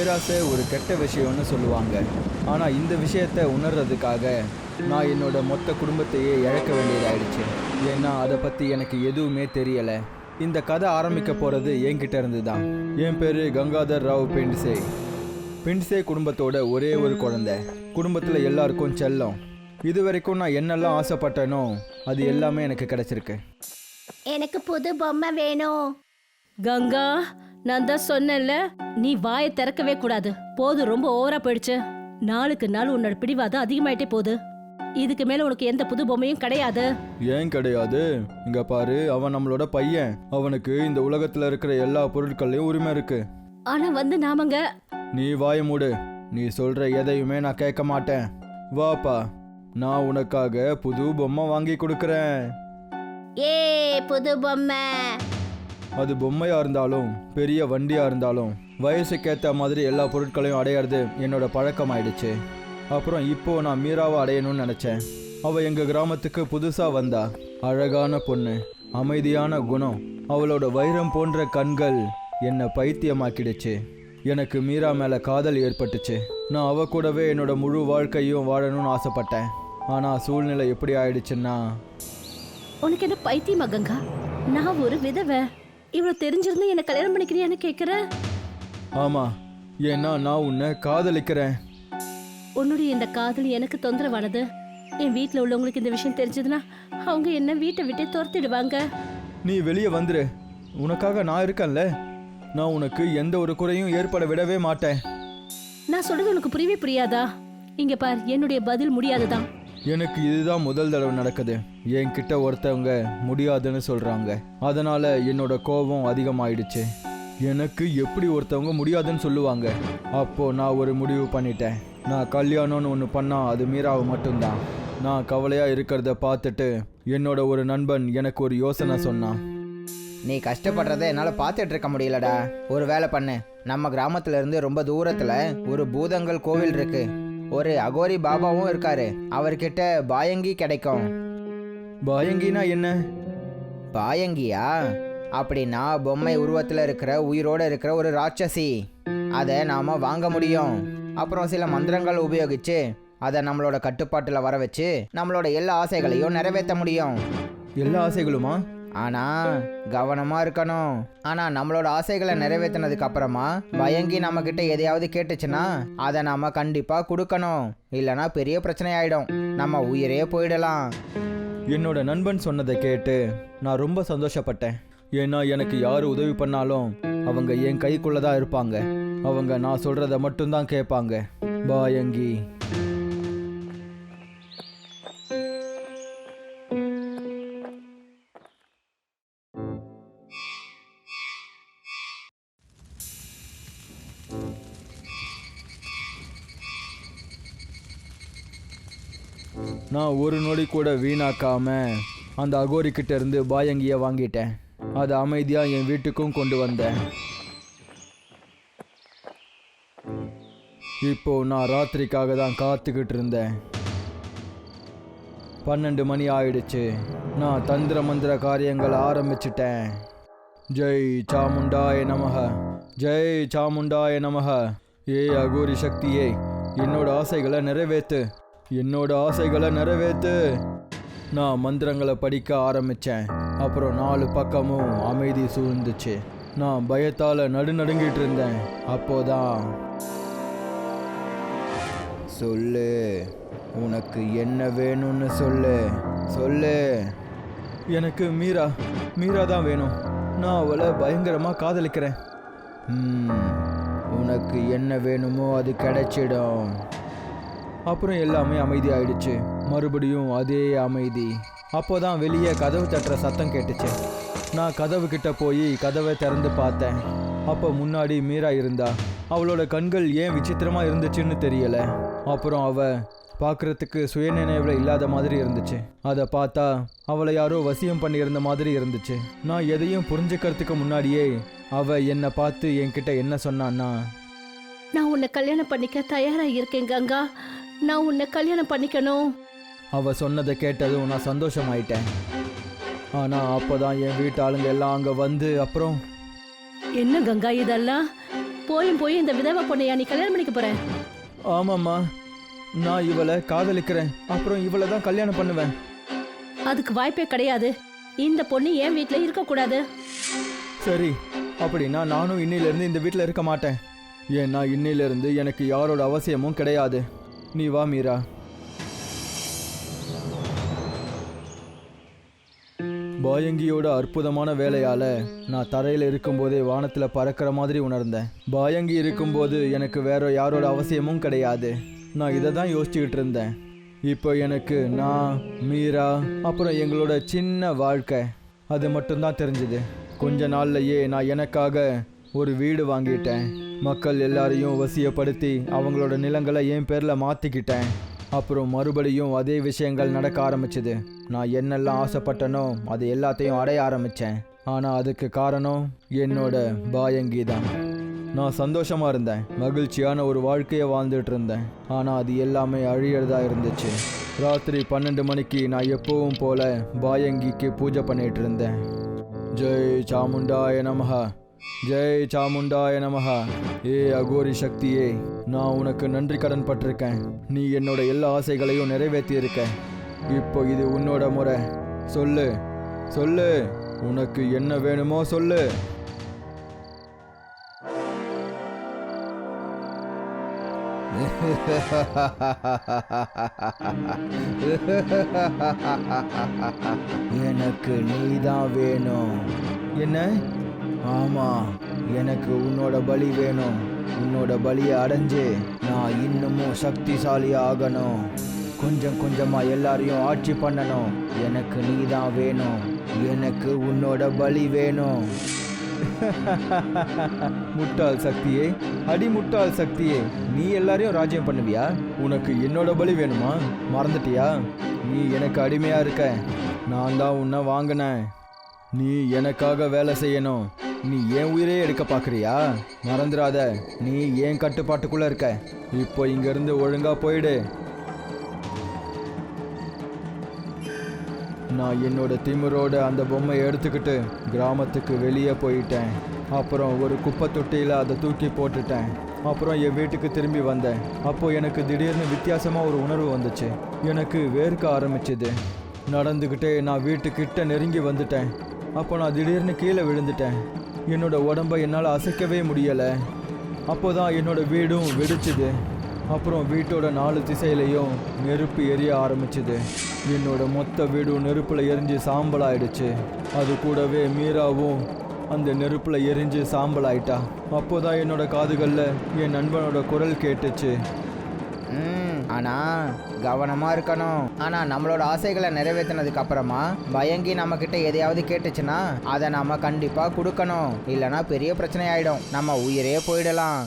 பேராசை ஒரு கெட்ட விஷயம்னு சொல்லுவாங்க. ஆனால் இந்த விஷயத்தை உணர்றதுக்காக நான் என்னோட மொத்த குடும்பத்தையே இழக்க வேண்டியதாயிடுச்சு. ஏன்னா அதை பற்றி எனக்கு எதுவுமே தெரியலை. இந்த கதை ஆரம்பிக்க போகிறது என்கிட்ட இருந்து தான். என் பேர் கங்காதர் ராவ் பெண்ட்சே. பெண்ட்சே குடும்பத்தோட ஒரே ஒரு குழந்தை. குடும்பத்தில் எல்லாருக்கும் செல்லம். இது வரைக்கும் நான் என்னெல்லாம் ஆசைப்பட்டேனோ அது எல்லாமே எனக்கு கிடைச்சிருக்கு. எனக்கு புது பொம்மை வேணும். கங்கா, நான் தான் சொன்னேன்ல, நீ வாயை திறக்கவே கூடாது. போதும், ரொம்ப ஓவரா போயிடுச்சு. நாளுக்கு நாள் உன்னோட பிடிவாதம் அதிகமாயிட்டே போகுது. இதுக்கு மேல உனக்கு எந்த புது பொம்மையும் கிடையாது. ஏன் கிடையாது? இங்க பாரு, அவன் நம்மளோட பையன். அவனுக்கு இந்த உலகத்துல இருக்கிற எல்லா பொருட்கள்லயும் உரிமை இருக்கு. ஆனா நாமங்க. நீ வாய மூடு. நீ சொல்ற எதையுமே நான் கேட்க மாட்டேன். வாப்பா, நான் உனக்காக புது பொம்மை வாங்கி கொடுக்கறேன். ஏ, புது பொம்மை. அது பொம்மையா இருந்தாலும் பெரிய வண்டியா இருந்தாலும் வயசுக்கேற்ற மாதிரி எல்லா பொருட்களையும் அடையிறது என்னோட பழக்கம் ஆயிடுச்சு. அப்புறம் இப்போ நான் மீராவை அடையணும்னு நினைச்சேன். அவ எங்க கிராமத்துக்கு புதுசா வந்தா. அழகான பொண்ணு, அமைதியான குணம், அவளோட வைரம் போன்ற கண்கள் என்னை பைத்தியமாக்கிடுச்சு. எனக்கு மீரா மேல காதல் ஏற்பட்டுச்சு. நான் அவ கூடவே என்னோட முழு வாழ்க்கையும் வாழணும்னு ஆசைப்பட்டேன். ஆனா சூழ்நிலை எப்படி ஆயிடுச்சுன்னா. உனக்கு என்ன பைத்தியமா கங்கா? நான் ஒரு விதவை. இவ்வளவு தெரிஞ்சிருந்து என்ன கல்யாணம் பண்ணிக்கிறியான்னு கேக்குற? ஆமா, ஏன்னா நான் உன்னை காதலிக்கிறேன். உன்னுடைய இந்த காதல் எனக்கு தொந்தரவானது. என் வீட்டுல உள்ளவங்களுக்கு இந்த விஷயம் தெரிஞ்சதுன்னா அவங்க என்ன வீட்டை விட்டு துரத்திடுவாங்க. நீ வெளியே வந்துரு. உனக்காக நான் இருக்கேன்ல. நான் உனக்கு எந்த ஒரு குறையும் ஏற்பட விடவே மாட்டேன். நான் சொல்றது உனக்கு புரியவே புரியாதா? இங்க பார், என்னுடைய பதில் முடியாதுதான். எனக்கு இதுதான் முதல் தடவை நடக்குது. என்கிட்ட ஒருத்தவங்க முடியாதுன்னு சொல்றாங்க. அதனால என்னோட கோபம் அதிகமாயிடுச்சு. எனக்கு எப்படி ஒருத்தவங்க முடியாதுன்னு சொல்லுவாங்க? அப்போ நான் ஒரு முடிவு பண்ணிட்டேன். நான் கல்யாணம்னு ஒன்று பண்ணா அது மீராவை மட்டும்தான். நான் கவலையா இருக்கிறத பார்த்துட்டு என்னோட ஒரு நண்பன் எனக்கு ஒரு யோசனை சொன்னான். நீ கஷ்டப்படுறத என்னால் பார்த்துட்டு இருக்க முடியலடா. ஒரு வேலை பண்ணு. நம்ம கிராமத்துல இருந்து ரொம்ப தூரத்துல ஒரு பூதங்கள் கோவில் இருக்கு. ஒரு அகோரி பாபாவும் இருக்காரு. அவர்கிட்ட பாயங்கி கிடைக்கும். பாயங்கினா என்ன? பாயங்கியா? அப்படின்னா பொம்மை உருவத்தில் இருக்கிற உயிரோடு இருக்கிற ஒரு ராட்சசி. அதை நாம் வாங்க முடியும். அப்புறம் சில மந்திரங்கள் உபயோகிச்சு அதை நம்மளோட கட்டுப்பாட்டில் வர வச்சு நம்மளோட எல்லா ஆசைகளையும் நிறைவேற்ற முடியும். எல்லா ஆசைகளுமா? ஆனால் கவனமாக இருக்கணும். ஆனால் நம்மளோட ஆசைகளை நிறைவேற்றினதுக்கு அப்புறமா பயங்கி நம்மக்கிட்ட எதையாவது கேட்டுச்சுன்னா அதை நாம் கண்டிப்பாக கொடுக்கணும். இல்லைனா பெரிய பிரச்சனை ஆகிடும். நம்ம உயிரே போயிடலாம். என்னோட நண்பன் சொன்னதை கேட்டு நான் ரொம்ப சந்தோஷப்பட்டேன். ஏன்னா எனக்கு யார் உதவி பண்ணாலும் அவங்க என் கைக்குள்ளே தான் இருப்பாங்க. அவங்க நான் சொல்கிறத மட்டும்தான் கேட்பாங்க. பாயங்கி. நான் ஒரு நொடி கூட வீணாக்காம அந்த அகோரிக்கிட்ட இருந்து பாயங்கியை வாங்கிட்டேன். அதை அமைதியாக என் வீட்டுக்கும் கொண்டு வந்தேன். இப்போ நான் ராத்திரிக்காக தான் காத்துக்கிட்டு இருந்தேன். 12 மணி ஆயிடுச்சு. நான் தந்திர மந்திர காரியங்களை ஆரம்பிச்சிட்டேன். ஜெய் சாமுண்டாய நமக, ஜெய் சாமுண்டாய நமக. ஏ அகோரி சக்தியே, என்னோட ஆசைகளை நிறைவேற்று, என்னோட ஆசைகளை நிறைவேற்று. நான் மந்திரங்களை படிக்க ஆரம்பித்தேன். அப்புறம் 4 பக்கமும் அமைதி சூழ்ந்துச்சு. நான் பயத்தால் நடுநடுங்கிட்டு இருந்தேன். அப்போதான், சொல்லு, உனக்கு என்ன வேணும்னு சொல்லு, சொல்லு. எனக்கு மீரா தான் வேணும். நான் அவளை பயங்கரமாக காதலிக்கிறேன். உனக்கு என்ன வேணுமோ அது கிடைச்சிடும். அப்புறம் எல்லாமே அமைதி ஆயிடுச்சு. மறுபடியும் அதே அமைதி. அப்போதான் வெளியே கதவு தட்டுற சத்தம் கேட்டுச்சு. நான் கதவு கிட்ட போய் கதவை திறந்து பார்த்தேன். அப்போ முன்னாடி மீரா இருந்தா. அவளோட கண்கள் ஏன் விசித்திரமா இருந்துச்சுன்னு தெரியல. அப்புறம் அவ பார்க்கறதுக்கு சுயநினைவில் இல்லாத மாதிரி இருந்துச்சு. அதை பார்த்தா அவளை யாரோ வசியம் பண்ணியிருந்த மாதிரி இருந்துச்சு. நான் எதையும் புரிஞ்சுக்கிறதுக்கு முன்னாடியே அவ என்னை பார்த்து என்கிட்ட என்ன சொன்னான்னா, நான் உன்னை கல்யாணம் பண்ணிக்க தயாரா இருக்கேன் கங்கா. நான் உன்னை கல்யாணம் பண்ணிக்கணும். அவ சொன்னதை கேட்டதும் நான் சந்தோஷமாயிட்டேன். ஆனால் அப்போதான் என் வீட்டு ஆளுங்க எல்லாம் அங்கே வந்து, அப்புறம் என்ன கங்கா இதெல்லாம்? போய் இந்த விதவை பொண்ணையா நீ கல்யாணம் பண்ணிக்க போற? ஆமாம்மா, நான் இவளை காதலிக்கிறேன். அப்புறம் இவளை தான் கல்யாணம் பண்ணுவேன். அதுக்கு வாய்ப்பே கிடையாது. இந்த பொண்ணு என் வீட்ல இருக்க கூடாது. சரி, அப்படின்னா நானும் இன்னையிலேருந்து இந்த வீட்டில் இருக்க மாட்டேன். ஏன்னா இன்னையிலேருந்து எனக்கு யாரோட அவசியமும் கிடையாது. நீ வா மீரா. பாயங்கியோட அற்புதமான வேலையால் நான் தரையில் இருக்கும்போதே வானத்தில் பறக்கிற மாதிரி உணர்ந்தேன். பாயங்கி இருக்கும்போது எனக்கு வேற யாரோட அவசியமும் கிடையாது. நான் இதை தான் யோசிச்சுக்கிட்டு இருந்தேன். இப்போ எனக்கு நான், மீரா, அப்புறம் எங்களோட சின்ன வாழ்க்கை அது மட்டும்தான் தெரிஞ்சுது. கொஞ்ச நாள்லையே நான் எனக்காக ஒரு வீடு வாங்கிட்டேன். மக்கள் எல்லாரையும் வசியப்படுத்தி அவங்களோட நிலங்களை என் பேரில் மாற்றிக்கிட்டேன். அப்புறம் மறுபடியும் அதே விஷயங்கள் நடக்க ஆரம்பிச்சுது. நான் என்னெல்லாம் ஆசைப்பட்டனோ அது எல்லாத்தையும் அடைய ஆரம்பித்தேன். ஆனால் அதுக்கு காரணம் என்னோட பாயங்கி தான். நான் சந்தோஷமாக இருந்தேன், மகிழ்ச்சியான ஒரு வாழ்க்கையை வாழ்ந்துட்டு இருந்தேன். ஆனால் அது எல்லாமே அழியறதா இருந்துச்சு. ராத்திரி 12 மணிக்கு நான் எப்பவும் போல பாயங்கிக்கு பூஜை பண்ணிட்டு இருந்தேன். ஜெய் சாமுண்டாய நமஹா, ஜெய் சாமுண்டாய நமஹா. ஏ அகோரி சக்தியே, நான் உனக்கு நன்றி கடன் பட்டிருக்கேன். நீ என்னோட எல்லா ஆசைகளையும் நிறைவேற்றி இருக்க. இப்போ இது உன்னோட முறை. சொல்லு சொல்லு, உனக்கு என்ன வேணுமோ சொல்லு. எனக்கு நீதான் வேணும். என்ன? ஆமா, எனக்கு உன்னோட பலி வேணும். உன்னோட பலியை அடைஞ்சு நான் இன்னமும் சக்திசாலி ஆகணும். கொஞ்சம் கொஞ்சமா எல்லாரையும் ஆட்சி பண்ணணும். எனக்கு நீதான் வேணும். எனக்கு உன்னோட பலி வேணும். முட்டாள் சக்தியே, அடி முட்டாள் சக்தியே, நீ எல்லாரையும் ராஜ்யம் பண்ணுவியா? உனக்கு என்னோட பலி வேணுமா? மறந்துட்டியா? நீ எனக்கு அடிமையா இருக்க. நான் தான் உன்னை வாங்கினேன். நீ எனக்காக வேலை செய்யணும். நீ என் உயிரே எடுக்க பார்க்குறியா? மறந்துடாத, நீ ஏன் கட்டுப்பாட்டுக்குள்ளே இருக்க. இப்போ இங்கேருந்து ஒழுங்கா போயிடு. நான் என்னோட திமிரோட அந்த பொம்மையை எடுத்துக்கிட்டு கிராமத்துக்கு வெளியே போயிட்டேன். அப்புறம் ஒரு குப்பை தொட்டியில் அதை தூக்கி போட்டுட்டேன். அப்புறம் என் வீட்டுக்கு திரும்பி வந்தேன். அப்போது எனக்கு திடீர்னு வித்தியாசமாக ஒரு உணர்வு வந்துச்சு. எனக்கு வேர்க்க ஆரம்பிச்சுது. நடந்துக்கிட்டே நான் வீட்டுக்கிட்ட நெருங்கி வந்துட்டேன். அப்போ நான் திடீர்னு கீழே விழுந்துட்டேன். என்னோட உடம்பை என்னால் அசைக்கவே முடியலை. அப்போ தான் என்னோட வீடும் வெடிச்சுது. அப்புறம் வீட்டோட 4 திசையிலையும் நெருப்பு எரிய ஆரம்பிச்சுது. என்னோட மொத்த வீடும் நெருப்பில் எரிஞ்சு சாம்பல் ஆயிடுச்சு. அது கூடவே மீராவும் அந்த நெருப்பில் எரிஞ்சு சாம்பல் ஆயிட்டா. அப்போதான் என்னோட காதுகளில் என் நண்பனோட குரல் கேட்டுச்சு. ஆனா கவனமா இருக்கணும். ஆனா நம்மளோட ஆசைகளை நிறைவேற்றினதுக்கு அப்புறமா பயங்கி நம்ம கிட்ட எதையாவது கேட்டுச்சுன்னா அதை நாம கண்டிப்பா கொடுக்கணும். இல்லைன்னா பெரிய பிரச்சனை ஆயிடும். நம்ம உயிரே போயிடலாம்.